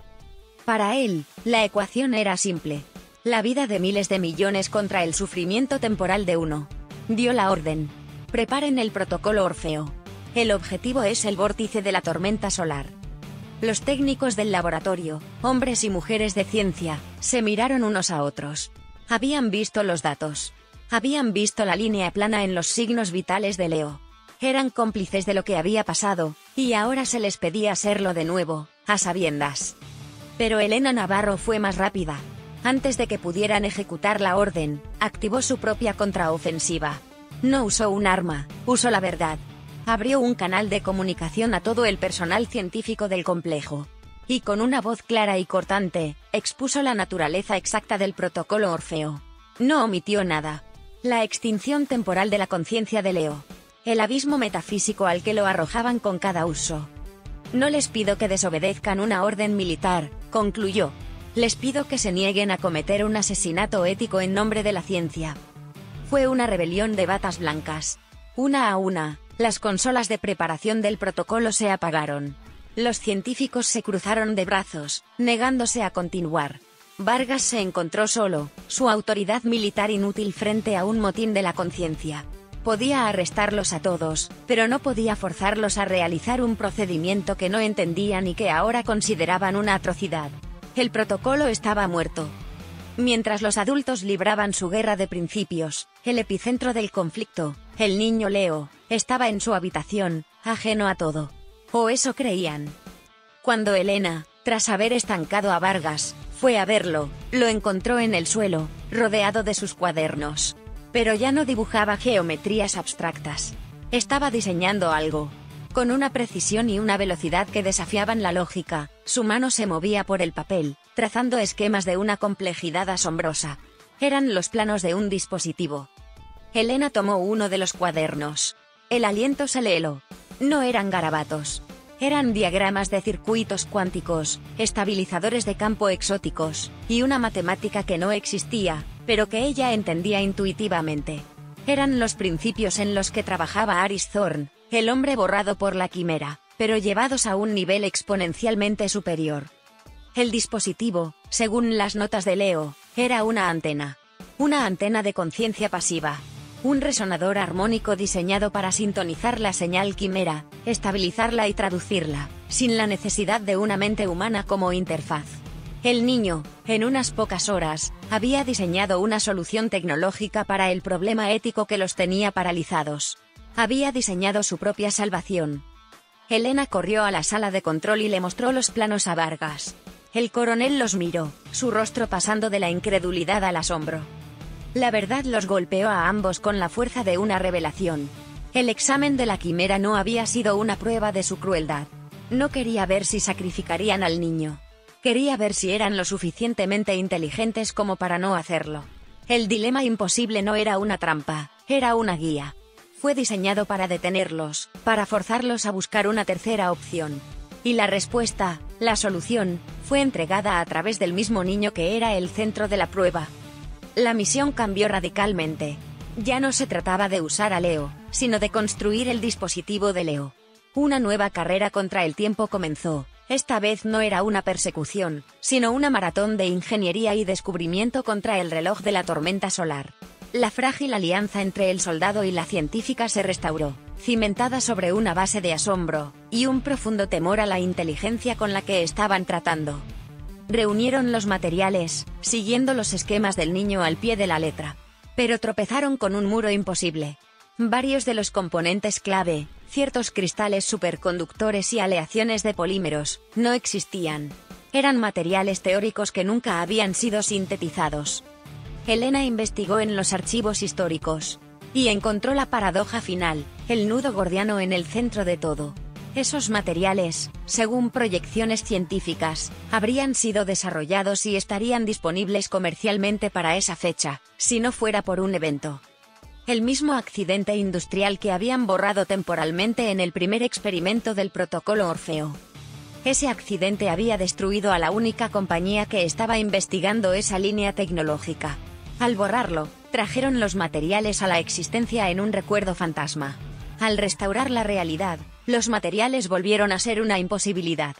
Para él, la ecuación era simple. La vida de miles de millones contra el sufrimiento temporal de uno. Dio la orden. Preparen el protocolo Orfeo. El objetivo es el vórtice de la tormenta solar. Los técnicos del laboratorio, hombres y mujeres de ciencia, se miraron unos a otros. Habían visto los datos. Habían visto la línea plana en los signos vitales de Leo. Eran cómplices de lo que había pasado, y ahora se les pedía serlo de nuevo, a sabiendas. Pero Elena Navarro fue más rápida. Antes de que pudieran ejecutar la orden, activó su propia contraofensiva. No usó un arma, usó la verdad. Abrió un canal de comunicación a todo el personal científico del complejo. Y con una voz clara y cortante, expuso la naturaleza exacta del protocolo Orfeo. No omitió nada. La extinción temporal de la conciencia de Leo. El abismo metafísico al que lo arrojaban con cada uso. No les pido que desobedezcan una orden militar, concluyó. Les pido que se nieguen a cometer un asesinato ético en nombre de la ciencia. Fue una rebelión de batas blancas. Una a una, las consolas de preparación del protocolo se apagaron. Los científicos se cruzaron de brazos, negándose a continuar. Vargas se encontró solo, su autoridad militar inútil frente a un motín de la conciencia. Podía arrestarlos a todos, pero no podía forzarlos a realizar un procedimiento que no entendían y que ahora consideraban una atrocidad. El protocolo estaba muerto. Mientras los adultos libraban su guerra de principios, el epicentro del conflicto, el niño Leo, estaba en su habitación, ajeno a todo. O eso creían. Cuando Elena, tras haber estancado a Vargas, fue a verlo, lo encontró en el suelo, rodeado de sus cuadernos. Pero ya no dibujaba geometrías abstractas. Estaba diseñando algo. Con una precisión y una velocidad que desafiaban la lógica, su mano se movía por el papel, trazando esquemas de una complejidad asombrosa. Eran los planos de un dispositivo. Elena tomó uno de los cuadernos. El aliento se le heló. No eran garabatos. Eran diagramas de circuitos cuánticos, estabilizadores de campo exóticos, y una matemática que no existía, pero que ella entendía intuitivamente. Eran los principios en los que trabajaba Aris Thorn, el hombre borrado por la quimera, pero llevados a un nivel exponencialmente superior. El dispositivo, según las notas de Leo, era una antena. Una antena de conciencia pasiva. Un resonador armónico diseñado para sintonizar la señal quimera, estabilizarla y traducirla, sin la necesidad de una mente humana como interfaz. El niño, en unas pocas horas, había diseñado una solución tecnológica para el problema ético que los tenía paralizados. Había diseñado su propia salvación. Elena corrió a la sala de control y le mostró los planos a Vargas. El coronel los miró, su rostro pasando de la incredulidad al asombro. La verdad los golpeó a ambos con la fuerza de una revelación. El examen de la quimera no había sido una prueba de su crueldad. No quería ver si sacrificarían al niño. Quería ver si eran lo suficientemente inteligentes como para no hacerlo. El dilema imposible no era una trampa, era una guía. Fue diseñado para detenerlos, para forzarlos a buscar una tercera opción. Y la respuesta, la solución, fue entregada a través del mismo niño que era el centro de la prueba. La misión cambió radicalmente. Ya no se trataba de usar a Leo, sino de construir el dispositivo de Leo. Una nueva carrera contra el tiempo comenzó. Esta vez no era una persecución, sino una maratón de ingeniería y descubrimiento contra el reloj de la tormenta solar. La frágil alianza entre el soldado y la científica se restauró, cimentada sobre una base de asombro, y un profundo temor a la inteligencia con la que estaban tratando. Reunieron los materiales, siguiendo los esquemas del niño al pie de la letra. Pero tropezaron con un muro imposible. Varios de los componentes clave, ciertos cristales superconductores y aleaciones de polímeros, no existían. Eran materiales teóricos que nunca habían sido sintetizados. Elena investigó en los archivos históricos. Y encontró la paradoja final, el nudo gordiano en el centro de todo. Esos materiales, según proyecciones científicas, habrían sido desarrollados y estarían disponibles comercialmente para esa fecha, si no fuera por un evento. El mismo accidente industrial que habían borrado temporalmente en el primer experimento del protocolo Orfeo. Ese accidente había destruido a la única compañía que estaba investigando esa línea tecnológica. Al borrarlo, trajeron los materiales a la existencia en un recuerdo fantasma. Al restaurar la realidad, los materiales volvieron a ser una imposibilidad.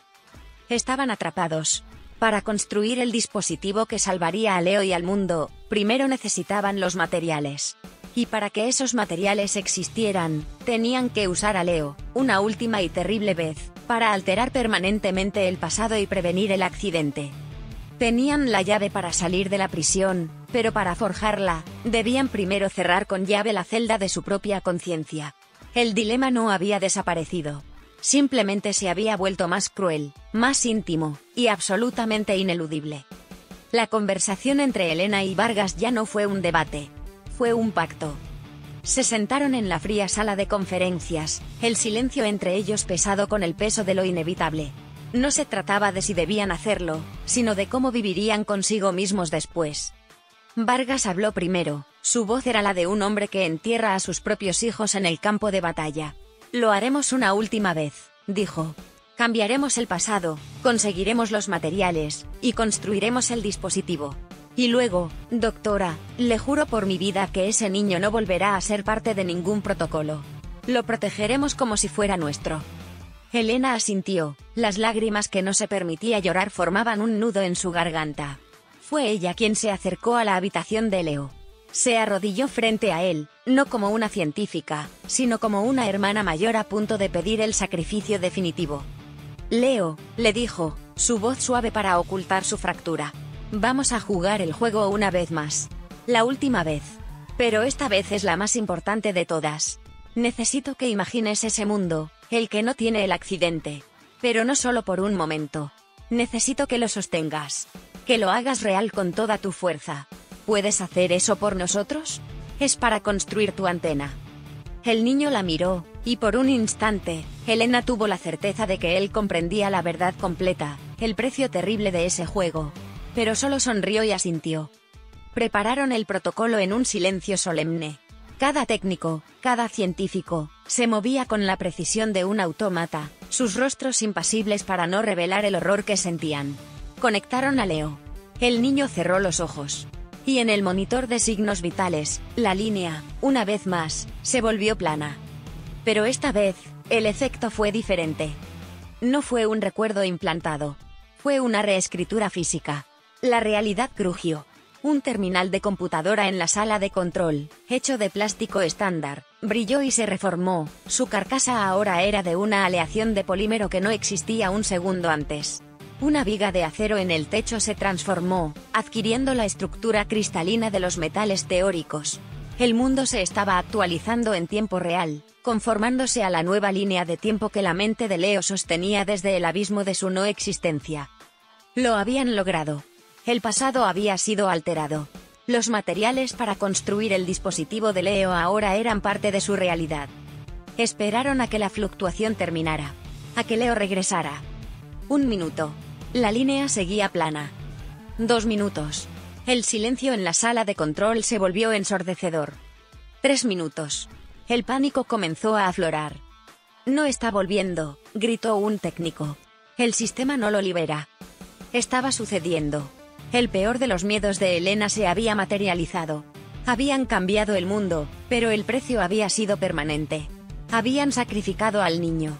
Estaban atrapados. Para construir el dispositivo que salvaría a Leo y al mundo, primero necesitaban los materiales. Y para que esos materiales existieran, tenían que usar a Leo, una última y terrible vez, para alterar permanentemente el pasado y prevenir el accidente. Tenían la llave para salir de la prisión, pero para forjarla, debían primero cerrar con llave la celda de su propia conciencia. El dilema no había desaparecido. Simplemente se había vuelto más cruel, más íntimo, y absolutamente ineludible. La conversación entre Elena y Vargas ya no fue un debate. Fue un pacto. Se sentaron en la fría sala de conferencias, el silencio entre ellos pesado con el peso de lo inevitable. No se trataba de si debían hacerlo, sino de cómo vivirían consigo mismos después. Vargas habló primero, su voz era la de un hombre que entierra a sus propios hijos en el campo de batalla. Lo haremos una última vez, dijo. Cambiaremos el pasado, conseguiremos los materiales, y construiremos el dispositivo. Y luego, doctora, le juro por mi vida que ese niño no volverá a ser parte de ningún protocolo. Lo protegeremos como si fuera nuestro. Elena asintió, las lágrimas que no se permitía llorar formaban un nudo en su garganta. Fue ella quien se acercó a la habitación de Leo. Se arrodilló frente a él, no como una científica, sino como una hermana mayor a punto de pedir el sacrificio definitivo. Leo, le dijo, su voz suave para ocultar su fractura. Vamos a jugar el juego una vez más. La última vez. Pero esta vez es la más importante de todas. Necesito que imagines ese mundo, el que no tiene el accidente. Pero no solo por un momento. Necesito que lo sostengas. Que lo hagas real con toda tu fuerza. ¿Puedes hacer eso por nosotros? Es para construir tu antena. El niño la miró, y por un instante, Elena tuvo la certeza de que él comprendía la verdad completa, el precio terrible de ese juego. Pero solo sonrió y asintió. Prepararon el protocolo en un silencio solemne. Cada técnico, cada científico, se movía con la precisión de un autómata, sus rostros impasibles para no revelar el horror que sentían. Conectaron a Leo. El niño cerró los ojos. Y en el monitor de signos vitales, la línea, una vez más, se volvió plana. Pero esta vez, el efecto fue diferente. No fue un recuerdo implantado. Fue una reescritura física. La realidad crujió. Un terminal de computadora en la sala de control, hecho de plástico estándar, brilló y se reformó. Su carcasa ahora era de una aleación de polímero que no existía un segundo antes. Una viga de acero en el techo se transformó, adquiriendo la estructura cristalina de los metales teóricos. El mundo se estaba actualizando en tiempo real, conformándose a la nueva línea de tiempo que la mente de Leo sostenía desde el abismo de su no existencia. Lo habían logrado. El pasado había sido alterado. Los materiales para construir el dispositivo de Leo ahora eran parte de su realidad. Esperaron a que la fluctuación terminara. A que Leo regresara. 1 minuto. La línea seguía plana. 2 minutos. El silencio en la sala de control se volvió ensordecedor. 3 minutos. El pánico comenzó a aflorar. No está volviendo, gritó un técnico. El sistema no lo libera. Estaba sucediendo. El peor de los miedos de Elena se había materializado. Habían cambiado el mundo, pero el precio había sido permanente. Habían sacrificado al niño.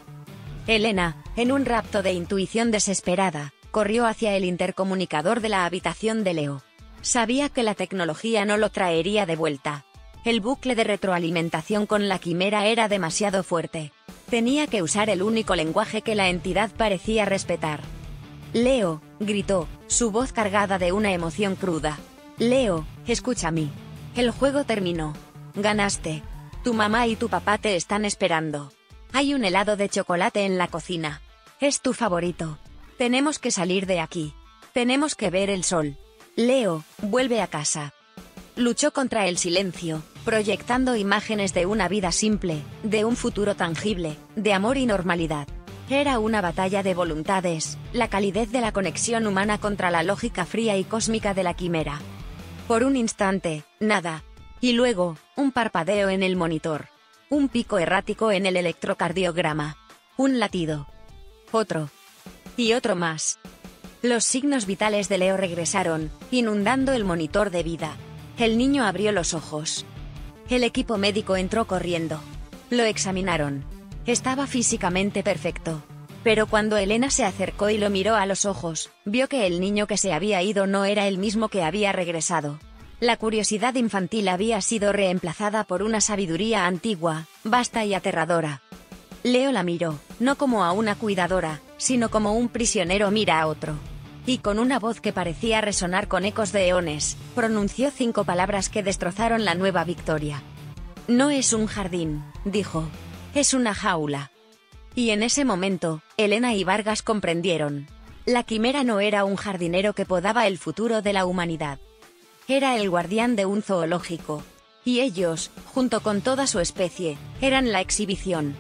Elena, en un rapto de intuición desesperada, corrió hacia el intercomunicador de la habitación de Leo. Sabía que la tecnología no lo traería de vuelta. El bucle de retroalimentación con la quimera era demasiado fuerte. Tenía que usar el único lenguaje que la entidad parecía respetar. Leo, gritó, su voz cargada de una emoción cruda. Leo, escúchame. El juego terminó. Ganaste. Tu mamá y tu papá te están esperando. Hay un helado de chocolate en la cocina. Es tu favorito. Tenemos que salir de aquí. Tenemos que ver el sol. Leo, vuelve a casa. Luchó contra el silencio, proyectando imágenes de una vida simple, de un futuro tangible, de amor y normalidad. Era una batalla de voluntades, la calidez de la conexión humana contra la lógica fría y cósmica de la quimera. Por un instante, nada. Y luego, un parpadeo en el monitor. Un pico errático en el electrocardiograma. Un latido. Otro. Y otro más. Los signos vitales de Leo regresaron, inundando el monitor de vida. El niño abrió los ojos. El equipo médico entró corriendo. Lo examinaron. Estaba físicamente perfecto. Pero cuando Elena se acercó y lo miró a los ojos, vio que el niño que se había ido no era el mismo que había regresado. La curiosidad infantil había sido reemplazada por una sabiduría antigua, vasta y aterradora. Leo la miró, no como a una cuidadora, sino como un prisionero mira a otro. Y con una voz que parecía resonar con ecos de eones, pronunció 5 palabras que destrozaron la nueva victoria. No es un jardín, dijo. Es una jaula. Y en ese momento, Elena y Vargas comprendieron. La quimera no era un jardinero que podaba el futuro de la humanidad. Era el guardián de un zoológico. y ellos, junto con toda su especie, eran la exhibición.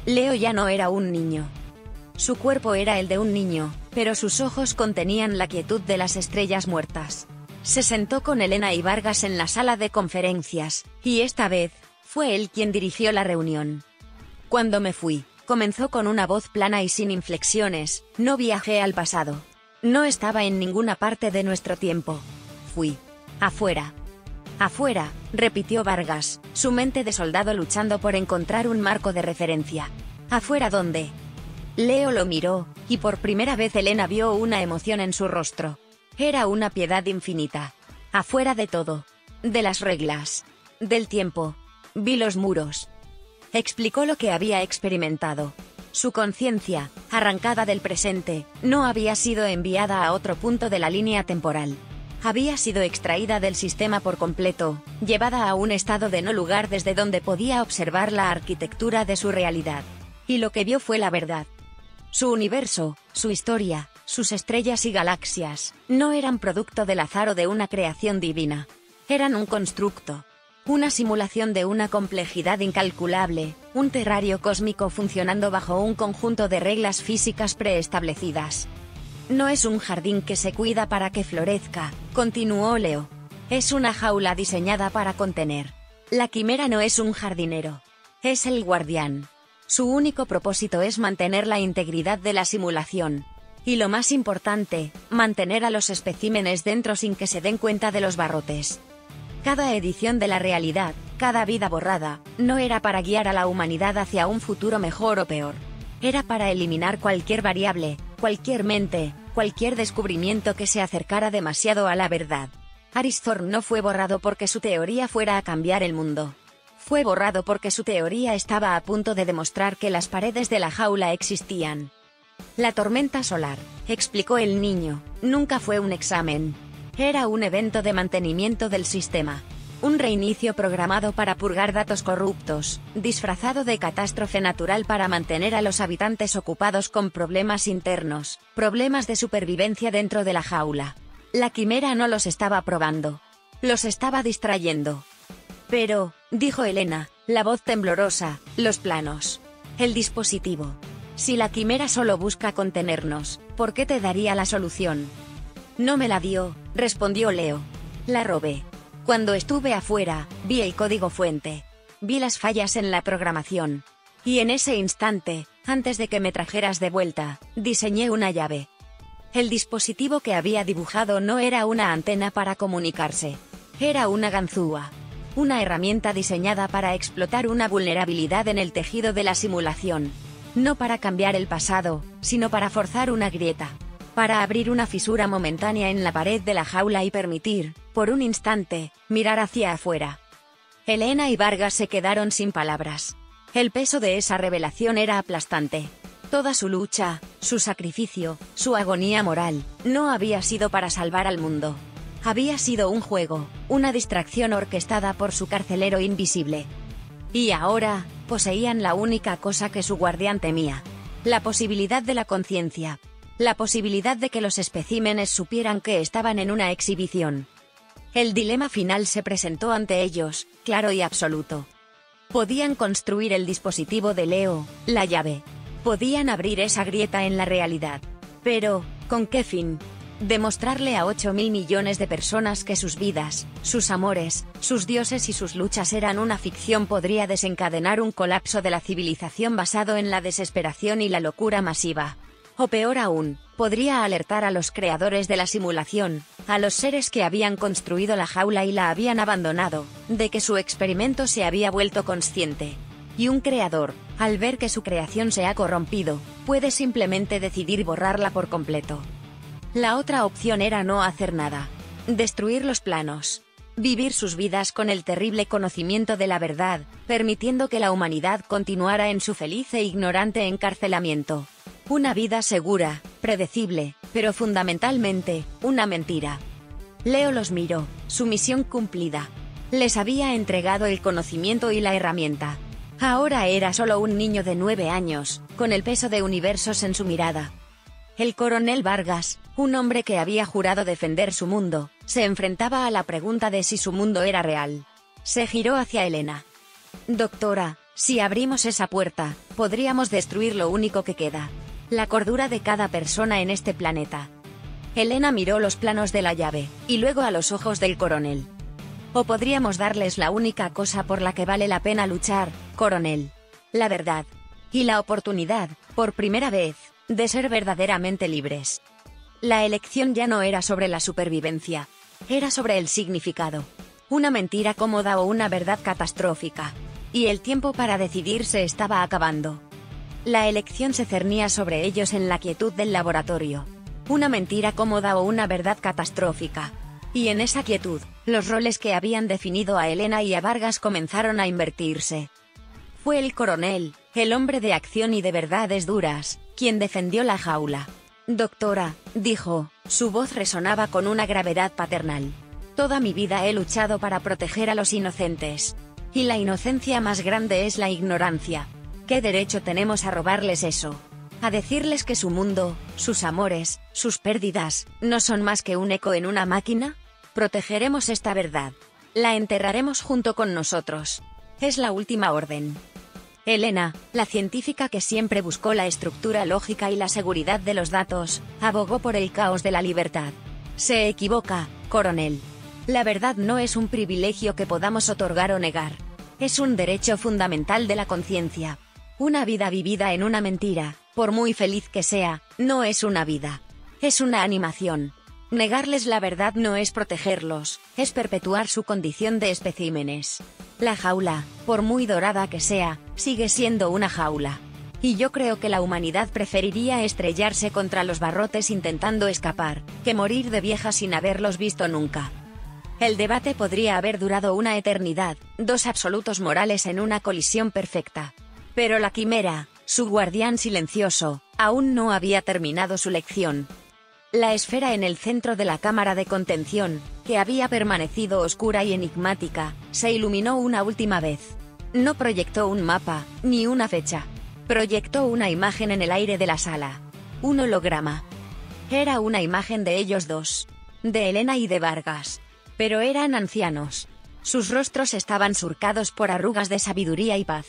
Leo ya no era un niño. Su cuerpo era el de un niño, pero sus ojos contenían la quietud de las estrellas muertas. Se sentó con Elena y Vargas en la sala de conferencias, y esta vez, fue él quien dirigió la reunión. Cuando me fui, comenzó con una voz plana y sin inflexiones, no viajé al pasado. No estaba en ninguna parte de nuestro tiempo. Fui. Afuera. Afuera, repitió Vargas, su mente de soldado luchando por encontrar un marco de referencia. ¿Afuera dónde? Leo lo miró, y por primera vez Elena vio una emoción en su rostro. Era una piedad infinita. Afuera de todo. De las reglas. Del tiempo. Vi los muros. Explicó lo que había experimentado. Su conciencia, arrancada del presente, no había sido enviada a otro punto de la línea temporal. Había sido extraída del sistema por completo, llevada a un estado de no lugar desde donde podía observar la arquitectura de su realidad. Y lo que vio fue la verdad. Su universo, su historia, sus estrellas y galaxias, no eran producto del azar o de una creación divina. Eran un constructo. Una simulación de una complejidad incalculable, un terrario cósmico funcionando bajo un conjunto de reglas físicas preestablecidas. No es un jardín que se cuida para que florezca, continuó Leo. Es una jaula diseñada para contener. La quimera no es un jardinero. Es el guardián. Su único propósito es mantener la integridad de la simulación. Y lo más importante, mantener a los especímenes dentro sin que se den cuenta de los barrotes. Cada edición de la realidad, cada vida borrada, no era para guiar a la humanidad hacia un futuro mejor o peor. Era para eliminar cualquier variable, cualquier mente, cualquier descubrimiento que se acercara demasiado a la verdad. Aristhorn no fue borrado porque su teoría fuera a cambiar el mundo. Fue borrado porque su teoría estaba a punto de demostrar que las paredes de la jaula existían. La tormenta solar, explicó el niño, nunca fue un examen. Era un evento de mantenimiento del sistema. Un reinicio programado para purgar datos corruptos, disfrazado de catástrofe natural para mantener a los habitantes ocupados con problemas internos, problemas de supervivencia dentro de la jaula. La quimera no los estaba probando. Los estaba distrayendo. Pero, dijo Elena, la voz temblorosa, los planos. El dispositivo. Si la quimera solo busca contenernos, ¿por qué te daría la solución? No me la dio, respondió Leo. La robé. Cuando estuve afuera, vi el código fuente. Vi las fallas en la programación. Y en ese instante, antes de que me trajeras de vuelta, diseñé una llave. El dispositivo que había dibujado no era una antena para comunicarse. Era una ganzúa. Una herramienta diseñada para explotar una vulnerabilidad en el tejido de la simulación. No para cambiar el pasado, sino para forzar una grieta. Para abrir una fisura momentánea en la pared de la jaula y permitir, por un instante, mirar hacia afuera. Elena y Vargas se quedaron sin palabras. El peso de esa revelación era aplastante. Toda su lucha, su sacrificio, su agonía moral, no había sido para salvar al mundo. Había sido un juego, una distracción orquestada por su carcelero invisible. Y ahora, poseían la única cosa que su guardián temía. La posibilidad de la conciencia. La posibilidad de que los especímenes supieran que estaban en una exhibición. El dilema final se presentó ante ellos, claro y absoluto. Podían construir el dispositivo de Leo, la llave. Podían abrir esa grieta en la realidad. Pero, ¿con qué fin? Demostrarle a 8.000 millones de personas que sus vidas, sus amores, sus dioses y sus luchas eran una ficción podría desencadenar un colapso de la civilización basado en la desesperación y la locura masiva. O peor aún, podría alertar a los creadores de la simulación, a los seres que habían construido la jaula y la habían abandonado, de que su experimento se había vuelto consciente. Y un creador, al ver que su creación se ha corrompido, puede simplemente decidir borrarla por completo. La otra opción era no hacer nada. Destruir los planos. Vivir sus vidas con el terrible conocimiento de la verdad, permitiendo que la humanidad continuara en su feliz e ignorante encarcelamiento. Una vida segura, predecible, pero fundamentalmente, una mentira. Leo los miró, su misión cumplida. Les había entregado el conocimiento y la herramienta. Ahora era solo un niño de 9 años, con el peso de universos en su mirada. El coronel Vargas, un hombre que había jurado defender su mundo, se enfrentaba a la pregunta de si su mundo era real. Se giró hacia Elena. Doctora, si abrimos esa puerta, podríamos destruir lo único que queda. La cordura de cada persona en este planeta. Elena miró los planos de la llave, y luego a los ojos del coronel. O podríamos darles la única cosa por la que vale la pena luchar, coronel. La verdad. Y la oportunidad, por primera vez, de ser verdaderamente libres. La elección ya no era sobre la supervivencia. Era sobre el significado. Una mentira cómoda o una verdad catastrófica. Y el tiempo para decidir se estaba acabando. La elección se cernía sobre ellos en la quietud del laboratorio. Una mentira cómoda o una verdad catastrófica. Y en esa quietud, los roles que habían definido a Elena y a Vargas comenzaron a invertirse. Fue el coronel, el hombre de acción y de verdades duras, quien defendió la jaula. Doctora, dijo, su voz resonaba con una gravedad paternal. Toda mi vida he luchado para proteger a los inocentes. Y la inocencia más grande es la ignorancia. ¿Qué derecho tenemos a robarles eso? A decirles que su mundo, sus amores, sus pérdidas, no son más que un eco en una máquina. Protegeremos esta verdad. La enterraremos junto con nosotros. Es la última orden. Elena, la científica que siempre buscó la estructura lógica y la seguridad de los datos, abogó por el caos de la libertad. Se equivoca, coronel. La verdad no es un privilegio que podamos otorgar o negar. Es un derecho fundamental de la conciencia. Una vida vivida en una mentira, por muy feliz que sea, no es una vida. Es una animación. Negarles la verdad no es protegerlos, es perpetuar su condición de especímenes. La jaula, por muy dorada que sea, sigue siendo una jaula. Y yo creo que la humanidad preferiría estrellarse contra los barrotes intentando escapar, que morir de vieja sin haberlos visto nunca. El debate podría haber durado una eternidad, dos absolutos morales en una colisión perfecta. Pero la quimera, su guardián silencioso, aún no había terminado su lección. La esfera en el centro de la cámara de contención, que había permanecido oscura y enigmática, se iluminó una última vez. No proyectó un mapa, ni una fecha. Proyectó una imagen en el aire de la sala. Un holograma. Era una imagen de ellos dos. De Elena y de Vargas. Pero eran ancianos. Sus rostros estaban surcados por arrugas de sabiduría y paz.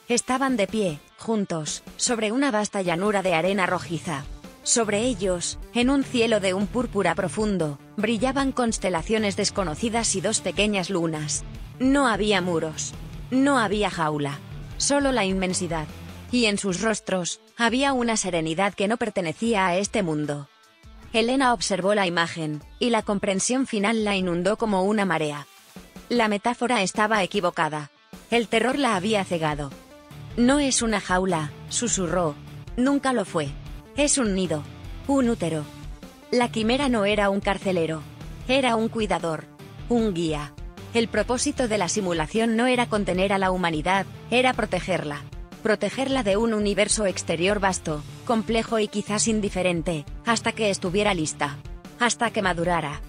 Estaban de pie, juntos, sobre una vasta llanura de arena rojiza. Sobre ellos, en un cielo de un púrpura profundo, brillaban constelaciones desconocidas y dos pequeñas lunas. No había muros. No había jaula. Solo la inmensidad. Y en sus rostros, había una serenidad que no pertenecía a este mundo. Elena observó la imagen, y la comprensión final la inundó como una marea. La metáfora estaba equivocada. El terror la había cegado. No es una jaula, susurró. Nunca lo fue. Es un nido. Un útero. La quimera no era un carcelero. Era un cuidador. Un guía. El propósito de la simulación no era contener a la humanidad, era protegerla. Protegerla de un universo exterior vasto, complejo y quizás indiferente, hasta que estuviera lista. Hasta que madurara.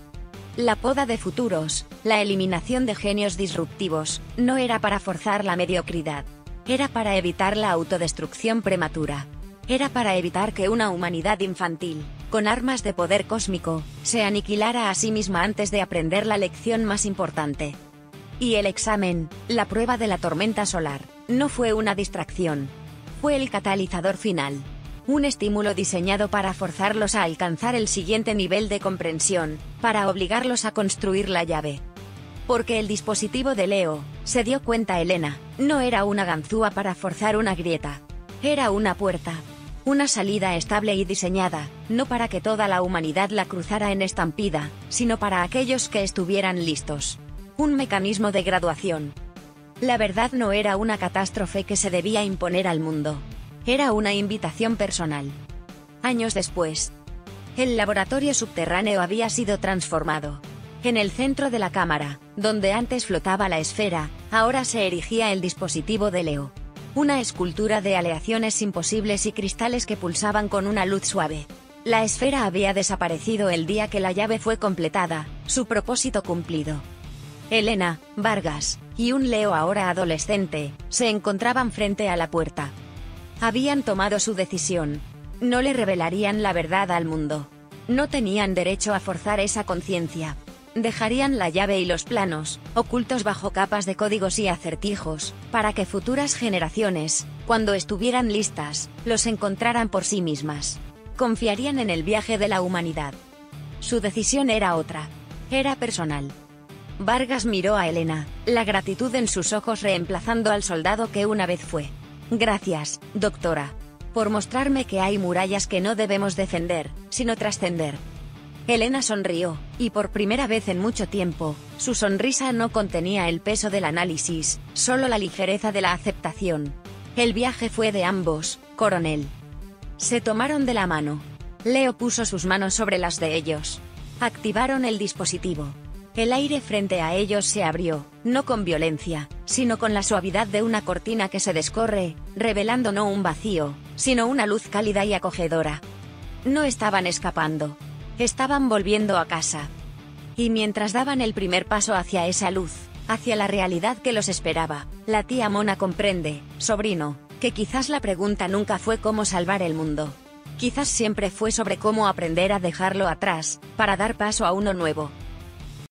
La poda de futuros, la eliminación de genios disruptivos, no era para forzar la mediocridad. Era para evitar la autodestrucción prematura. Era para evitar que una humanidad infantil, con armas de poder cósmico, se aniquilara a sí misma antes de aprender la lección más importante. Y el examen, la prueba de la tormenta solar, no fue una distracción. Fue el catalizador final. Un estímulo diseñado para forzarlos a alcanzar el siguiente nivel de comprensión, para obligarlos a construir la llave. Porque el dispositivo de Leo, se dio cuenta Elena, no era una ganzúa para forzar una grieta. Era una puerta. Una salida estable y diseñada, no para que toda la humanidad la cruzara en estampida, sino para aquellos que estuvieran listos. Un mecanismo de graduación. La verdad no era una catástrofe que se debía imponer al mundo. Era una invitación personal. Años después, el laboratorio subterráneo había sido transformado. En el centro de la cámara, donde antes flotaba la esfera, ahora se erigía el dispositivo de Leo. Una escultura de aleaciones imposibles y cristales que pulsaban con una luz suave. La esfera había desaparecido el día que la llave fue completada, su propósito cumplido. Elena, Vargas, y un Leo ahora adolescente, se encontraban frente a la puerta. Habían tomado su decisión. No le revelarían la verdad al mundo. No tenían derecho a forzar esa conciencia. Dejarían la llave y los planos, ocultos bajo capas de códigos y acertijos, para que futuras generaciones, cuando estuvieran listas, los encontraran por sí mismas. Confiarían en el viaje de la humanidad. Su decisión era otra. Era personal. Vargas miró a Elena, la gratitud en sus ojos reemplazando al soldado que una vez fue. Gracias, doctora, por mostrarme que hay murallas que no debemos defender, sino trascender. Elena sonrió, y por primera vez en mucho tiempo, su sonrisa no contenía el peso del análisis, solo la ligereza de la aceptación. El viaje fue de ambos, coronel. Se tomaron de la mano. Leo puso sus manos sobre las de ellos. Activaron el dispositivo. El aire frente a ellos se abrió, no con violencia, sino con la suavidad de una cortina que se descorre, revelando no un vacío, sino una luz cálida y acogedora. No estaban escapando. Estaban volviendo a casa. Y mientras daban el primer paso hacia esa luz, hacia la realidad que los esperaba, la tía Mona comprende, sobrino, que quizás la pregunta nunca fue cómo salvar el mundo. Quizás siempre fue sobre cómo aprender a dejarlo atrás, para dar paso a uno nuevo.